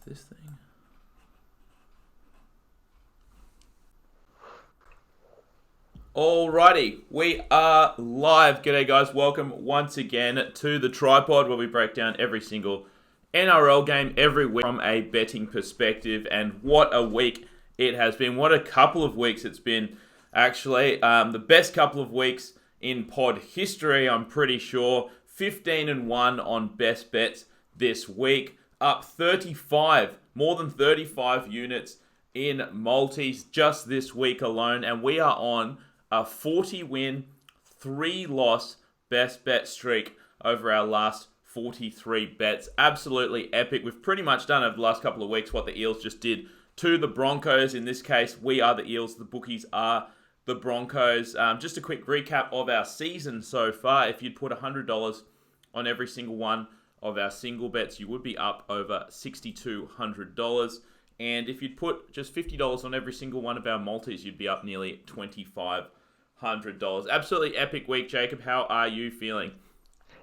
This thing. Alrighty, we are live. G'day guys, welcome once again to the Tripod where we break down every single NRL game every week from a betting perspective. And what a week it has been. What a couple of weeks it's been, actually. The best couple of weeks in pod history, I'm pretty sure. 15-1 on best bets this week. Up 35, more than 35 units in multis just this week alone. And we are on a 40-win, 3-loss best bet streak over our last 43 bets. Absolutely epic. We've pretty much done over the last couple of weeks what the Eels just did to the Broncos. In this case, we are the Eels. The bookies are the Broncos. Just a quick recap of our season so far. If you'd put $100 on every single one of our single bets, you would be up over $6,200. And if you'd put just $50 on every single one of our multis, you'd be up nearly $2,500. Absolutely epic week, Jacob. How are you feeling?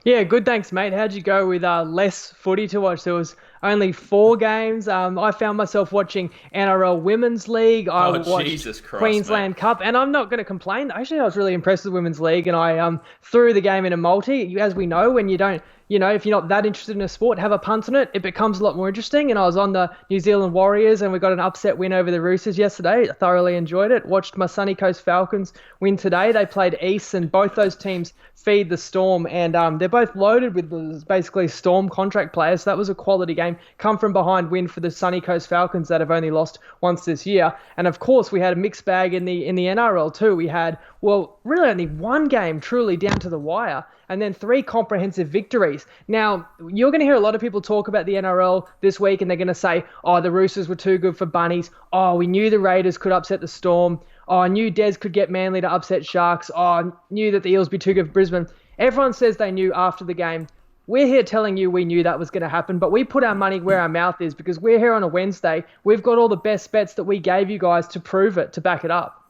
Yeah, good, thanks, mate. How'd you go with less footy to watch? There was only 4 games. I found myself watching NRL Women's League. I watched Jesus Christ, Queensland mate. Cup, and I'm not going to complain. Actually, I was really impressed with the Women's League, and I threw the game in a multi. As we know, when you don't, if you're not that interested in a sport, have a punt on it. It becomes a lot more interesting. And I was on the New Zealand Warriors, and we got an upset win over the Roosters yesterday. I thoroughly enjoyed it. Watched my Sunny Coast Falcons win today. They played East, and both those teams feed the Storm, and they're both loaded with basically Storm contract players. So that was a quality game. Come from behind win for the Sunny Coast Falcons that have only lost once this year. And of course, we had a mixed bag in the NRL too. We had, really only one game truly down to the wire, and then 3 comprehensive victories. Now, you're going to hear a lot of people talk about the NRL this week, and they're going to say, oh, the Roosters were too good for Bunnies. Oh, we knew the Raiders could upset the Storm. Oh, I knew Des could get Manly to upset Sharks. Oh, I knew that the Eels would be too good for Brisbane. Everyone says they knew after the game. We're here telling you we knew that was going to happen, but we put our money where our mouth is because we're here on a Wednesday. We've got all the best bets that we gave you guys to prove it, to back it up.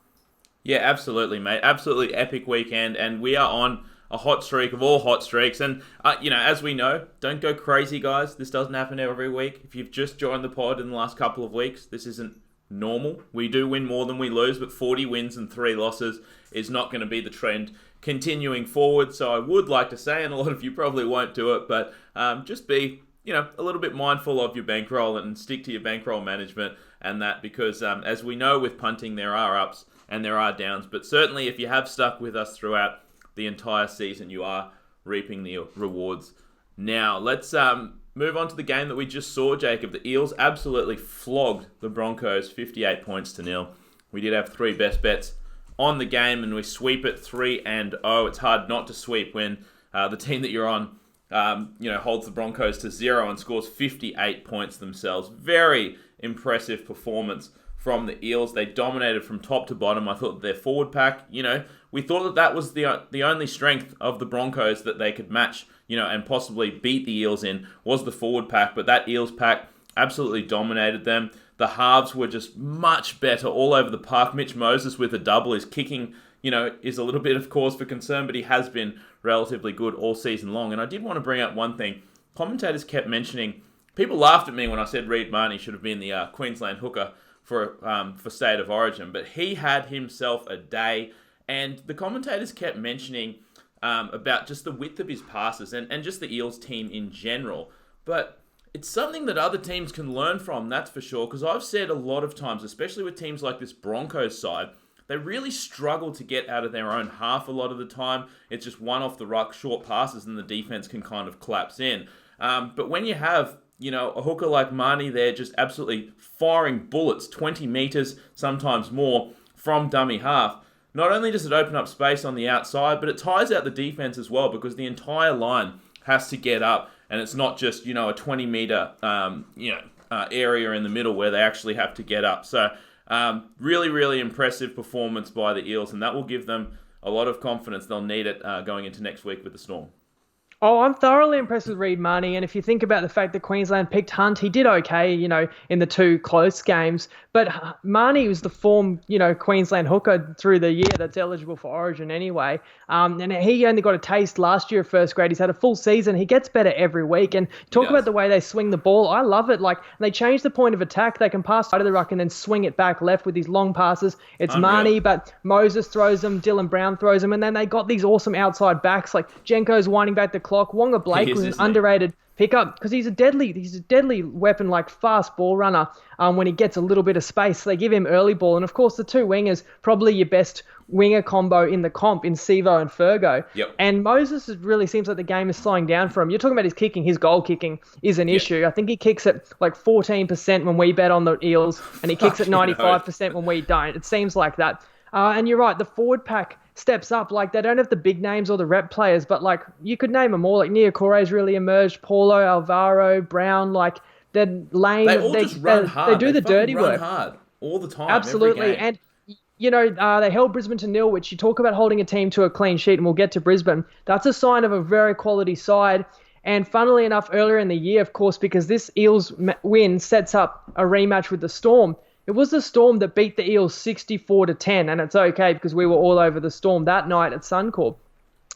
Yeah, absolutely, mate. Absolutely epic weekend, and we are on a hot streak of all hot streaks. And, as we know, don't go crazy, guys. This doesn't happen every week. If you've just joined the pod in the last couple of weeks, this isn't normal. We do win more than we lose, but 40 wins and 3 losses is not going to be the trend continuing forward. So I would like to say, and a lot of you probably won't do it, but just be, a little bit mindful of your bankroll and stick to your bankroll management and that, because as we know with punting, there are ups and there are downs. But certainly if you have stuck with us throughout the entire season, you are reaping the rewards. Now, let's move on to the game that we just saw, Jacob. The Eels absolutely flogged the Broncos 58 points to 0. We did have 3 best bets on the game, and we sweep it 3-0. It's hard not to sweep when the team that you're on, holds the Broncos to 0 and scores 58 points themselves. Very impressive performance from the Eels. They dominated from top to bottom. I thought their forward pack, we thought that was the only strength of the Broncos that they could match, and possibly beat the Eels in, was the forward pack. But that Eels pack absolutely dominated them. The halves were just much better all over the park. Mitch Moses with a double. His kicking, is a little bit of cause for concern, but he has been relatively good all season long. And I did want to bring up one thing. Commentators kept mentioning, people laughed at me when I said Reid Marnie should have been the Queensland hooker for State of Origin, but he had himself a day. And the commentators kept mentioning about just the width of his passes and just the Eels team in general. But it's something that other teams can learn from, that's for sure, because I've said a lot of times, especially with teams like this Broncos side, they really struggle to get out of their own half a lot of the time. It's just one off the ruck, short passes, and the defense can kind of collapse in. But when you have, a hooker like Marnie there just absolutely firing bullets, 20 metres, sometimes more, from dummy half, not only does it open up space on the outside, but it tires out the defense as well, because the entire line has to get up, and it's not just, a 20-metre, area in the middle where they actually have to get up. So really, really impressive performance by the Eels, and that will give them a lot of confidence. They'll need it going into next week with the Storm. Oh, I'm thoroughly impressed with Reid Marnie. And if you think about the fact that Queensland picked Hunt, he did okay, in the two close games. But Marnie was the form, Queensland hooker through the year that's eligible for Origin anyway. And he only got a taste last year of first grade. He's had a full season. He gets better every week. And He talk about does. the way they swing the ball. I love it. Like, they change the point of attack. They can pass side of the ruck and then swing it back left with these long passes. It's Unreal. Marnie, but Moses throws them, Dylan Brown throws them, and then they got these awesome outside backs. Like, Jenko's winding back the clock. Wonga Blake He is, was an isn't he? underrated pickup because he's a deadly weapon, like fast ball runner. When he gets a little bit of space, they give him early ball, and of course the two wingers, probably your best winger combo in the comp in Sevo and Fergo. Yep. And Moses, it really seems like the game is slowing down for him. You're talking about his kicking, his goal kicking is an issue. I think he kicks at like 14% when we bet on the Eels, and he kicks at 95% when we don't. It seems like that. And you're right, the forward pack steps up. Like, they don't have the big names or the rep players, but like you could name them all. Like Niakore's really emerged, Paulo, Alvaro, Brown, like they're lane. They all just run hard. They do the fucking dirty run work. hard all the time. Absolutely. Every game. And they held Brisbane to 0, which you talk about holding a team to a clean sheet, and we'll get to Brisbane. That's a sign of a very quality side. And funnily enough, earlier in the year, of course, because this Eels win sets up a rematch with the Storm. It was the Storm that beat the Eels 64-10, and it's okay because we were all over the Storm that night at Suncorp.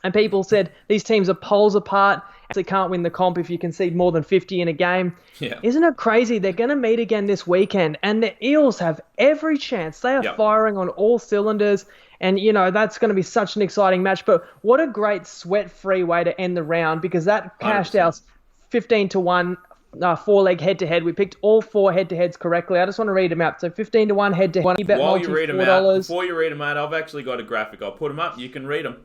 And people said these teams are poles apart. They can't win the comp if you concede more than 50 in a game. Yeah. Isn't it crazy? They're going to meet again this weekend, and the Eels have every chance. They are firing on all cylinders, and, that's going to be such an exciting match. But what a great sweat-free way to end the round, because that cashed 100%. out 15-1 4-leg head-to-head. We picked all 4 head-to-heads correctly. I just want to read them out. So 15-1 head-to-head. You bet While multi you read them $4. out, before you read them out, I've actually got a graphic. I'll put them up. You can read them.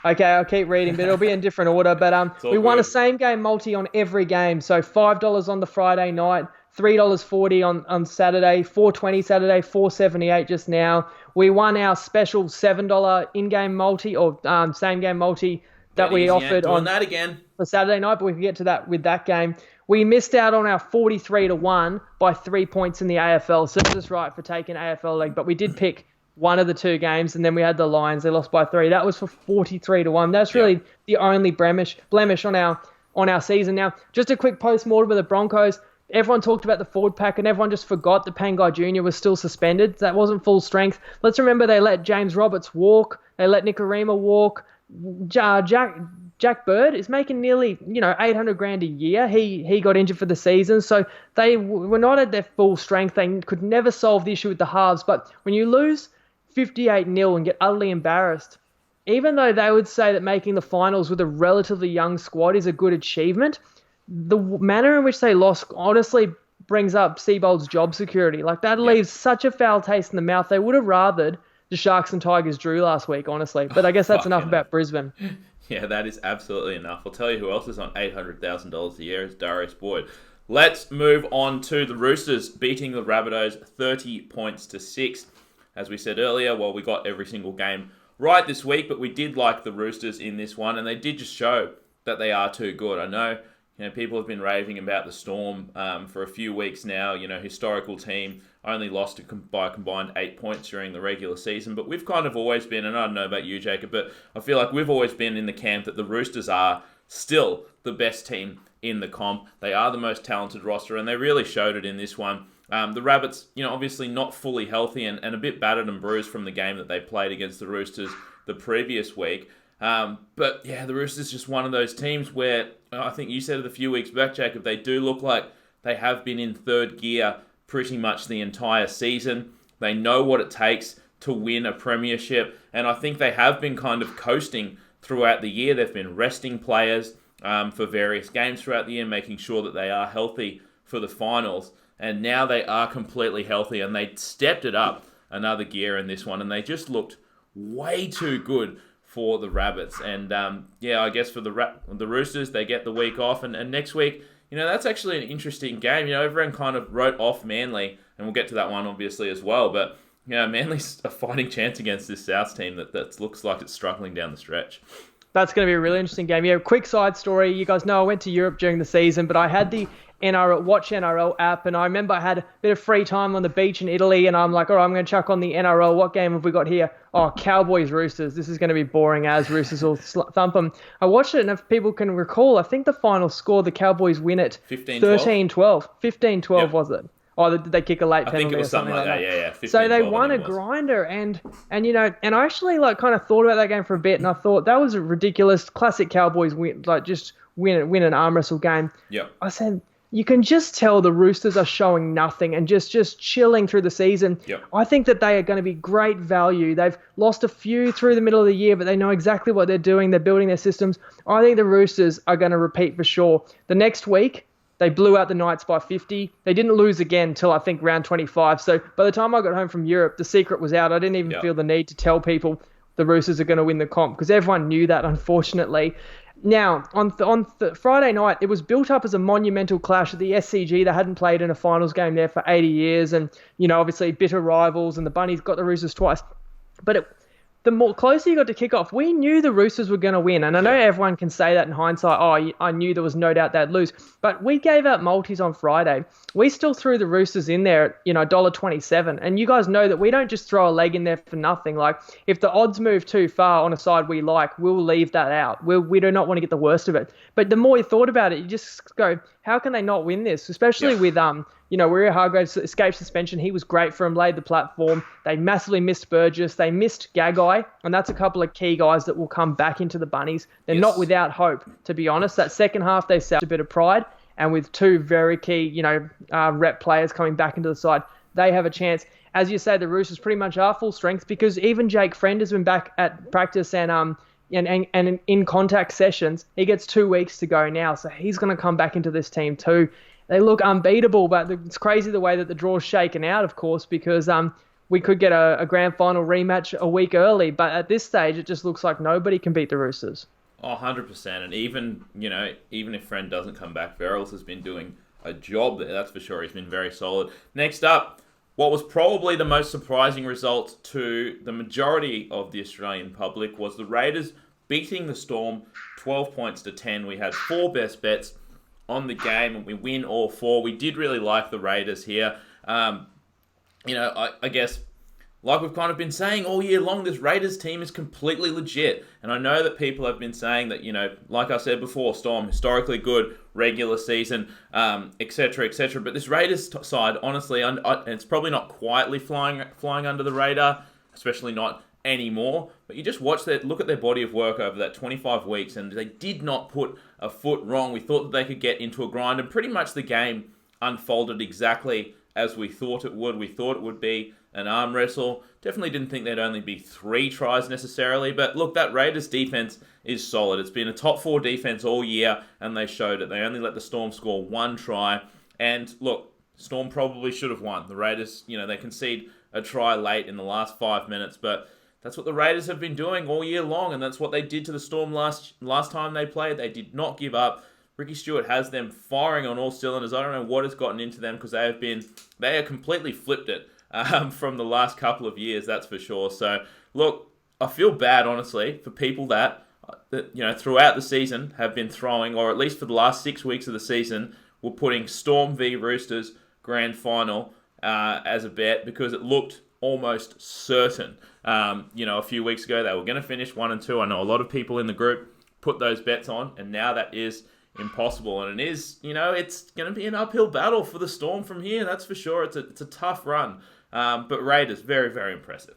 Okay, I'll keep reading, but it'll be in different order. But all we won good. a same game multi on every game. So $5 on the Friday night, $3.40 on Saturday, $4.20 Saturday, $4.78 just now. We won our special $7 in-game multi or same game multi that we offered doing on that again. for Saturday night, but we can get to that with that game. We missed out on our 43-1 by 3 points in the AFL. So just right for taking AFL leg, but we did pick one of the two games, and then we had the Lions. They lost by 3. That was for 43-1. That's really the only blemish on our season. Now, just a quick post-mortem of the Broncos. Everyone talked about the forward pack, and everyone just forgot that Pangai Jr. was still suspended. That wasn't full strength. Let's remember they let James Roberts walk. They let Nikorima walk. Jack Bird is making nearly, $800,000 a year. He got injured for the season, so they were not at their full strength. They could never solve the issue with the halves. But when you lose 58-0 and get utterly embarrassed, even though they would say that making the finals with a relatively young squad is a good achievement, the manner in which they lost honestly brings up Seabold's job security. Like, that leaves such a foul taste in the mouth. They would have rathered the Sharks and Tigers drew last week, honestly. But I guess that's enough about Brisbane. Yeah, that is absolutely enough. I'll tell you who else is on $800,000 a year is Darius Boyd. Let's move on to the Roosters beating the Rabbitohs 30 points to 6. As we said earlier, well, we got every single game right this week, but we did like the Roosters in this one, and they did just show that they are too good. I know, people have been raving about the Storm for a few weeks now. Historical team, only lost by a combined 8 points during the regular season, but we've kind of always been, and I don't know about you, Jacob, but I feel like we've always been in the camp that the Roosters are still the best team in the comp. They are the most talented roster, and they really showed it in this one. The Rabbits, obviously not fully healthy and a bit battered and bruised from the game that they played against the Roosters the previous week. But yeah, the Roosters just one of those teams where I think you said it a few weeks back, Jacob, they do look like they have been in third gear pretty much the entire season. They know what it takes to win a premiership, and I think they have been kind of coasting throughout the year. They've been resting players for various games throughout the year, making sure that they are healthy for the finals. And now they are completely healthy, and they stepped it up another gear in this one, and they just looked way too good for the Rabbits. And I guess for the Roosters, they get the week off, and next week, that's actually an interesting game. Everyone kind of wrote off Manly, and we'll get to that one obviously as well, but Manly's a fighting chance against this South team that looks like it's struggling down the stretch. That's going to be a really interesting game. Yeah, quick side story. You guys know I went to Europe during the season, but I had the Watch NRL app, and I remember I had a bit of free time on the beach in Italy, and I'm like, all right, I'm going to chuck on the NRL. What game have we got here? Oh, Cowboys Roosters. This is going to be boring as Roosters will thump them. I watched it, and if people can recall, I think the final score, the Cowboys win it 15-12? 13-12. 15-12 Yep. was it? Oh, did they kick a late I penalty think it was or something like that? Yeah. 15-12, So they I won a think it was. grinder, and and I actually like kind of thought about that game for a bit, and I thought that was a ridiculous classic Cowboys win, like just win an arm wrestle game. Yep. I said you can just tell the Roosters are showing nothing and just chilling through the season. Yep. I think that they are going to be great value. They've lost a few through the middle of the year, but they know exactly what they're doing. They're building their systems. I think the Roosters are going to repeat for sure. The next week, they blew out the Knights by 50. They didn't lose again till I think round 25. So by the time I got home from Europe, the secret was out. I didn't even feel the need to tell people the Roosters are going to win the comp because everyone knew that, unfortunately. Now, on Friday night, it was built up as a monumental clash at the SCG. They hadn't played in a finals game there for 80 years. And, obviously bitter rivals, and the Bunnies got the Roosters twice. But the more closer you got to kick off, we knew the Roosters were going to win. And I know everyone can say that in hindsight, I knew there was no doubt they'd lose. But we gave out multis on Friday. We still threw the Roosters in there at, $1.27. And you guys know that we don't just throw a leg in there for nothing. Like, if the odds move too far on a side we like, we'll leave that out. We do not want to get the worst of it. But the more you thought about it, you just go, how can they not win this? Especially with Warrior Hargraves escaped suspension. He was great for him, laid the platform. They massively missed Burgess. They missed Gagai, and that's a couple of key guys that will come back into the Bunnies. They're not without hope, to be honest. That second half, they set a bit of pride, and with two very key, rep players coming back into the side, they have a chance. As you say, the Roosters pretty much are full strength because even Jake Friend has been back at practice and in contact sessions. He gets 2 weeks to go now, so he's going to come back into this team too. They look unbeatable, but it's crazy the way that the draw's shaken out, of course, because we could get a grand final rematch a week early. But at this stage, it just looks like nobody can beat the Roosters. Oh, 100%. And even if Friend doesn't come back, Verrills has been doing a job there, that's for sure. He's been very solid. Next up, what was probably the most surprising result to the majority of the Australian public was the Raiders beating the Storm 12 points to 10. We had 4 best bets on the game, and we win all 4. We did really like the Raiders here. I guess, like we've kind of been saying all year long, this Raiders team is completely legit. And I know that people have been saying that, like I said before, Storm, historically good, regular season, etc., etc. But this Raiders side, honestly, and it's probably not quietly flying under the radar, especially not anymore, but you just look at their body of work over that 25 weeks, and they did not put a foot wrong. We thought that they could get into a grind, and pretty much the game unfolded exactly as we thought it would. We thought it would be an arm wrestle. Definitely didn't think there'd only be 3 tries necessarily, but look, that Raiders defense is solid. It's been a top 4 defense all year, and they showed it. They only let the Storm score 1 try, and look, Storm probably should have won. The Raiders, they concede a try late in the last 5 minutes, but that's what the Raiders have been doing all year long, and that's what they did to the Storm last time they played. They did not give up. Ricky Stewart has them firing on all cylinders. I don't know what has gotten into them because they have completely flipped it from the last couple of years, that's for sure. So, look, I feel bad, honestly, for people that throughout the season have been throwing, or at least for the last 6 weeks of the season, were putting Storm v Roosters grand final as a bet because it looked almost certain. A few weeks ago they were going to finish 1 and 2. I know a lot of people in the group put those bets on, and now that is impossible. And it is, it's going to be an uphill battle for the Storm from here. That's for sure. It's a tough run. But Raiders, very, very impressive.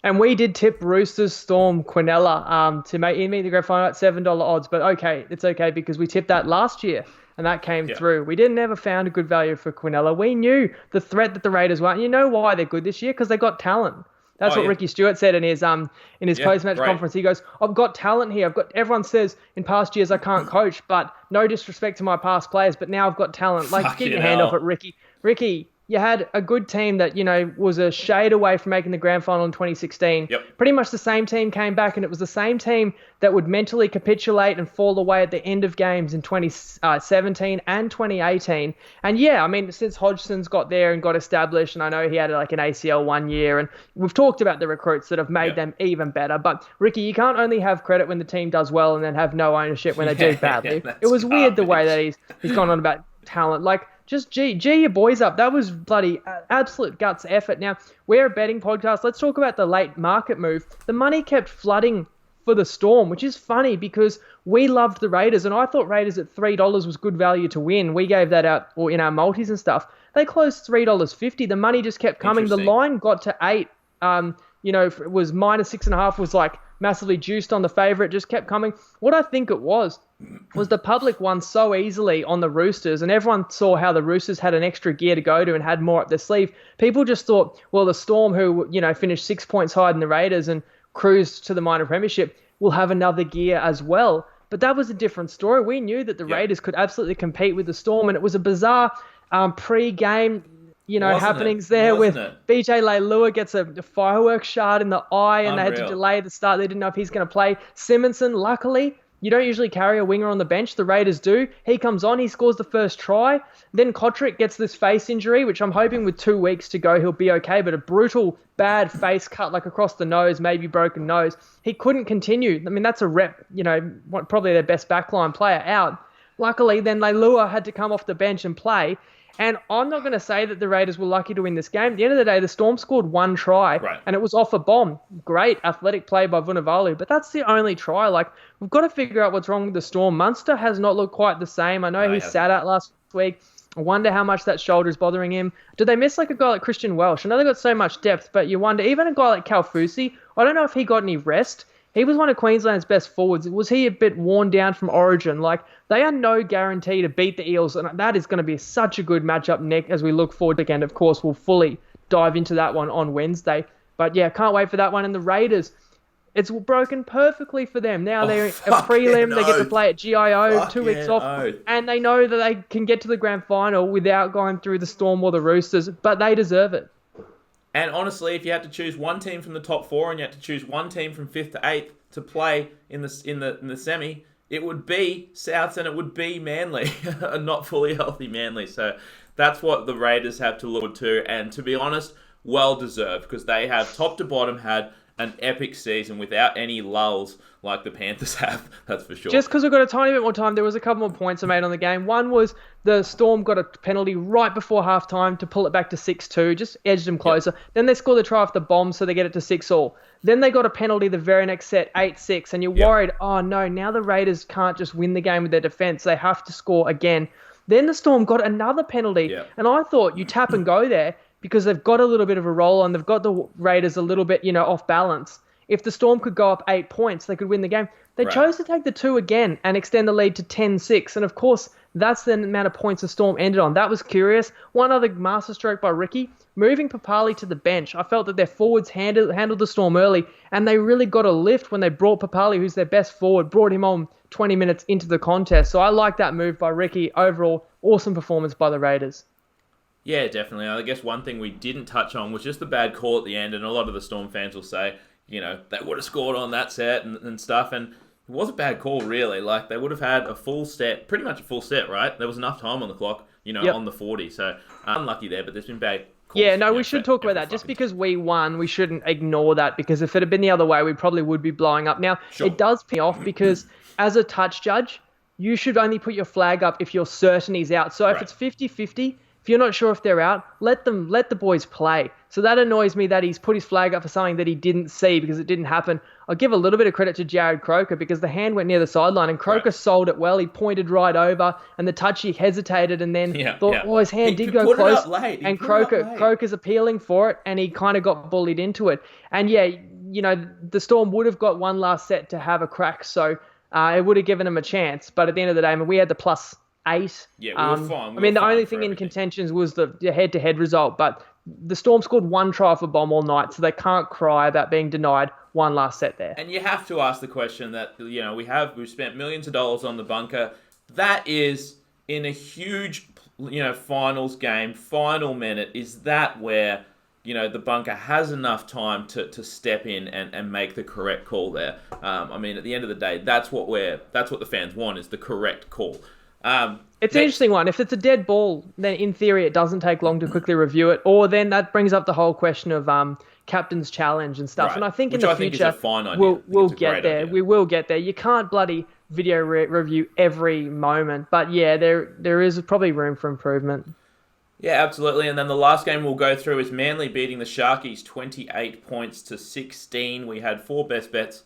And we did tip Roosters, Storm, Quinella to meet the grand final at $7 odds. But okay, it's okay because we tipped that last year. And that came through. We never found a good value for Quinella. We knew the threat that the Raiders were. And you know why they're good this year? Because they got talent. That's what Ricky Stewart said in his post-match conference. He goes, I've got talent here. Everyone says in past years I can't coach, but no disrespect to my past players, but now I've got talent. Like, get your hand off it, Ricky. Ricky, you had a good team that, was a shade away from making the grand final in 2016. Yep. Pretty much the same team came back, and it was the same team that would mentally capitulate and fall away at the end of games in 2017 and 2018. And since Hodgson's got there and got established, and I know he had like an ACL 1 year, and we've talked about the recruits that have made them even better. But Ricky, you can't only have credit when the team does well and then have no ownership when they do badly. It was weird the way that he's gone on about talent. Like, just G your boys up. That was bloody absolute guts effort. Now, we're a betting podcast. Let's talk about the late market move. The money kept flooding for the Storm, which is funny because we loved the Raiders, and I thought Raiders at $3 was good value to win. We gave that out or in our multis and stuff. They closed $3.50. The money just kept coming. The line got to 8. It was -6.5, was like massively juiced on the favourite, just kept coming. What I think it was the public won so easily on the Roosters, and everyone saw how the Roosters had an extra gear to go to and had more up their sleeve. People just thought, well, the Storm, who, finished 6 points higher than the Raiders and cruised to the minor premiership, will have another gear as well. But that was a different story. We knew that the Raiders could absolutely compete with the Storm, and it was a bizarre pre-game happenings there with BJ Leilua gets a fireworks shard in the eye and they had to delay the start. They didn't know if he's going to play. Simonson, luckily, you don't usually carry a winger on the bench. The Raiders do. He comes on. He scores the first try. Then Kotrick gets this face injury, which I'm hoping with 2 weeks to go he'll be okay, but a brutal, bad face cut like across the nose, maybe broken nose. He couldn't continue. I mean, that's a rep, probably their best backline player out. Luckily, then Leilua had to come off the bench and play. And I'm not going to say that the Raiders were lucky to win this game. At the end of the day, the Storm scored 1 try, and it was off a bomb. Great athletic play by Vunivalu, but that's the only try. Like, we've got to figure out what's wrong with the Storm. Munster has not looked quite the same. I know he sat out last week. I wonder how much that shoulder is bothering him. Did they miss like a guy like Christian Welsh? I know they got so much depth, but you wonder, even a guy like Kalfusi, I don't know if he got any rest. He was one of Queensland's best forwards. Was he a bit worn down from Origin? Like, they are no guarantee to beat the Eels, and that is going to be such a good matchup, Nick, as we look forward to the end. Of course, we'll fully dive into that one on Wednesday. But yeah, can't wait for that one. And the Raiders, it's broken perfectly for them. Now they're a prelim. They get to play at GIO, 2 weeks off, and they know that they can get to the grand final without going through the Storm or the Roosters, but they deserve it. And honestly, if you had to choose one team from the top 4 and you had to choose one team from 5th to 8th to play in the semi, it would be Souths and it would be Manly, a not fully healthy Manly. So that's what the Raiders have to look forward to. And to be honest, well deserved, because they have top to bottom had an epic season without any lulls like the Panthers have, that's for sure. Just because we've got a tiny bit more time, there was a couple more points I made on the game. One was the Storm got a penalty right before halftime to pull it back to 6-2, just edged them closer. Yep. Then they scored the try off the bomb, so they get it to 6-all. Then they got a penalty the very next set, 8-6, and you're worried, oh no, now the Raiders can't just win the game with their defence. They have to score again. Then the Storm got another penalty, and I thought you tap and go there because they've got a little bit of a roll on. They've got the Raiders a little bit, off balance. If the Storm could go up 8 points, they could win the game. They chose to take the 2 again and extend the lead to 10-6. And of course, that's the amount of points the Storm ended on. That was curious. One other masterstroke by Ricky, moving Papali to the bench. I felt that their forwards handled the Storm early, and they really got a lift when they brought Papali, who's their best forward, brought him on 20 minutes into the contest. So I like that move by Ricky. Overall, awesome performance by the Raiders. Yeah, definitely. I guess one thing we didn't touch on was just the bad call at the end, and a lot of the Storm fans will say, they would have scored on that set and stuff, and it was a bad call, really. Like, they would have had a full set, pretty much a full set, right? There was enough time on the clock, on the 40, so unlucky there, but there's been bad calls. Yeah, no, we should talk about that. Just because we won, we shouldn't ignore that, because if it had been the other way, we probably would be blowing up. Now, It does pay off because as a touch judge, you should only put your flag up if you're certain he's out. So if it's 50-50, if you're not sure if they're out, let the boys play. So that annoys me that he's put his flag up for something that he didn't see because it didn't happen. I'll give a little bit of credit to Jared Croker because the hand went near the sideline and Croker sold it well. He pointed right over and the touchy hesitated and then thought, his hand did go close. And Croker's appealing for it and he kind of got bullied into it. And the Storm would have got one last set to have a crack. So it would have given him a chance. But at the end of the day, we had the +8. Yeah, we were fine. The only thing in contentions was the head-to-head result, but the Storm scored 1 try for bomb all night, so they can't cry about being denied one last set there. And you have to ask the question that, we've spent millions of dollars on the bunker. That is, in a huge, finals game, final minute, is that where, the bunker has enough time to step in and make the correct call there? At the end of the day, that's what the fans want, is the correct call. It's an interesting one. If it's a dead ball, then in theory it doesn't take long to quickly review it. Or then that brings up the whole question of, captain's challenge and stuff. Right. And I think Which in the I think future is a fine idea. we'll It's a get great there. idea. We will get there. You can't bloody video review every moment, but yeah, there is probably room for improvement. Yeah, absolutely. And then the last game we'll go through is Manly beating the Sharkies 28 points to 16. We had 4 best bets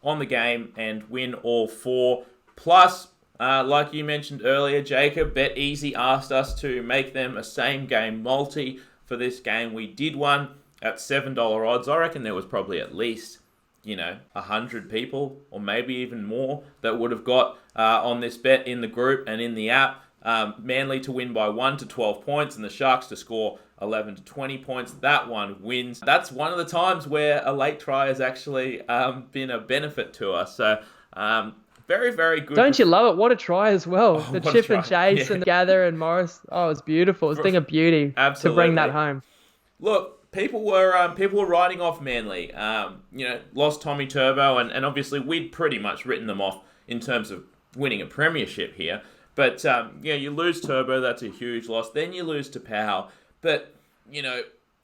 on the game and win all 4. Plus, like you mentioned earlier, Jacob, Bet Easy asked us to make them a same game multi for this game. We did one at $7 odds. I reckon there was probably at least 100 people or maybe even more that would have got on this bet in the group and in the app. Manly to win by 1 to 12 points and the Sharks to score 11 to 20 points. That one wins. That's one of the times where a late try has actually been a benefit to us. So very, very good. Don't you love it? What a try as well. Oh, the what a chip try. and chase and the gather and Morris. Oh, it was beautiful. It was a thing of beauty to bring that home. Look, people were writing off Manly. Lost Tommy Turbo and obviously we'd pretty much written them off in terms of winning a premiership here. But, you lose Turbo, that's a huge loss. Then you lose to Powell. But,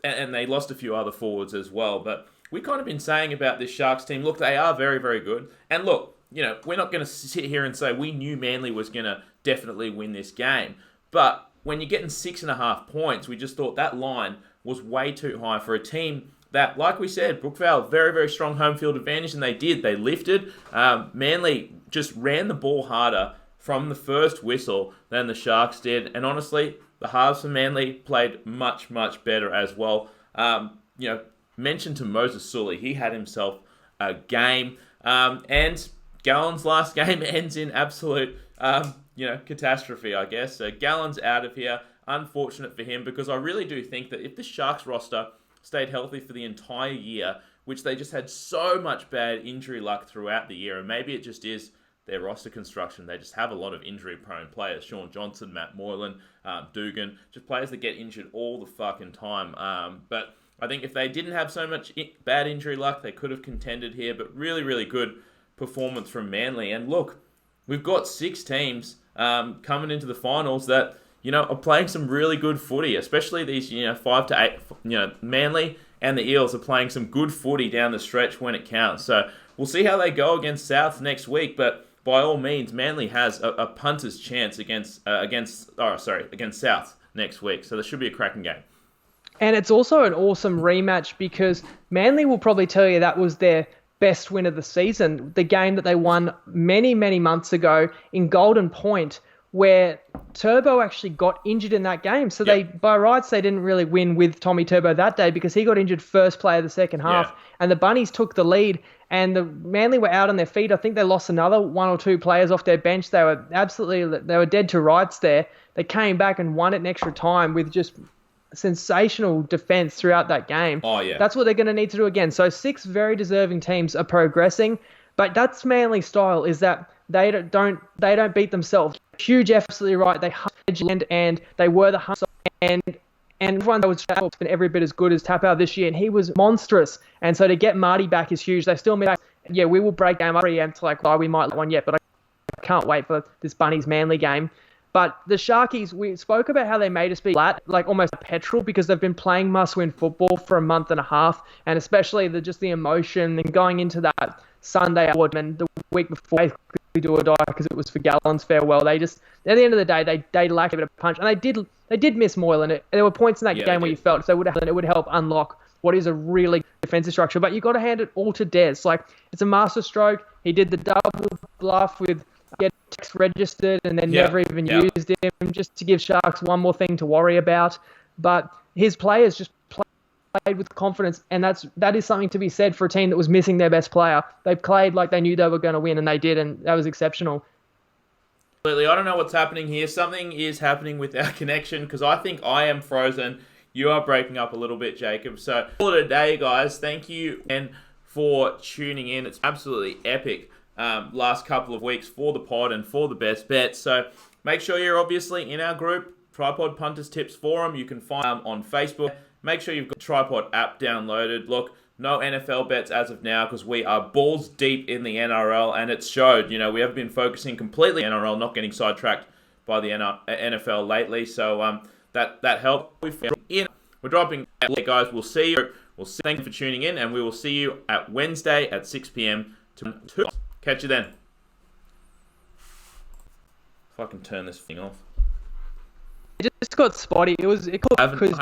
and they lost a few other forwards as well. But we've kind of been saying about this Sharks team, look, they are very, very good. And look, we're not going to sit here and say we knew Manly was going to definitely win this game. But when you're getting 6.5 points, we just thought that line was way too high for a team that, like we said, Brookvale, very, very strong home field advantage, and they did. They lifted. Manly just ran the ball harder from the first whistle than the Sharks did. And honestly, the halves for Manly played much, much better as well. Mention to Moses Sully, he had himself a game. And Gallon's last game ends in absolute, catastrophe, I guess. So Gallon's out of here. Unfortunate for him, because I really do think that if the Sharks roster stayed healthy for the entire year, which they just had so much bad injury luck throughout the year, and maybe it just is their roster construction. They just have a lot of injury-prone players. Sean Johnson, Matt Moylan, Dugan, just players that get injured all the fucking time. But I think if they didn't have so much bad injury luck, they could have contended here. But really, really good performance from Manly. And look, we've got 6 teams coming into the finals that are playing some really good footy, especially these 5 to 8. Manly and the Eels are playing some good footy down the stretch when it counts. So we'll see how they go against South next week. But by all means, Manly has a punter's chance against South next week. So there should be a cracking game. And it's also an awesome rematch because Manly will probably tell you that was their best win of the season. The game that they won many, many months ago in Golden Point, where Turbo actually got injured in that game. So they, by rights, they didn't really win with Tommy Turbo that day because he got injured first play of the second half. And the Bunnies took the lead and the Manly were out on their feet. I think they lost another 1 or 2 players off their bench. They were dead to rights there. They came back and won it in extra time with just sensational defense throughout that game. Oh, yeah. That's what they're going to need to do again. So 6 very deserving teams are progressing, but that's Manly style, is that they don't beat themselves. Huge, absolutely right. They hunt and they were the hunt and everyone that was been every bit as good as Tapau this year, and he was monstrous. And so to get Marty back is huge. They still made. Yeah, we will break game up preempt we might let one yet, but I can't wait for this Bunnies Manly game. But the Sharkies, we spoke about how they made us be flat, like almost petrol, because they've been playing must-win football for a month and a half, and especially the emotion and going into that Sunday and the week before, basically do or die because it was for Gallon's farewell. They just, at the end of the day, they lacked a bit of punch, and they did miss Moylan. There were points in that game where you felt so it would help unlock what is a really defensive structure. But you got to hand it all to Des. Like, it's a master stroke. He did the double bluff with get text registered and then never even used him, just to give Sharks one more thing to worry about. But his players just played with confidence, and that is something to be said for a team that was missing their best player. They played like they knew they were going to win, and they did, and that was exceptional. Completely. I don't know what's happening here. Something is happening with our connection, because I think I am frozen. You are breaking up a little bit, Jacob. So, call it a day, guys. Thank you again for tuning in. It's absolutely epic last couple of weeks for the pod and for the best bets. So, make sure you're obviously in our group, Tripod Punters Tips Forum. You can find on Facebook. Make sure you've got the Tripod app downloaded. Look, no NFL bets as of now because we are balls deep in the NRL, and it's showed. We have been focusing completely on NRL, not getting sidetracked by the NFL lately. So that helped. We're dropping, guys. We'll see you Thank you for tuning in, and we will see you at Wednesday at 6 p.m. to catch you then. If I can turn this thing off. It just got spotty. It got because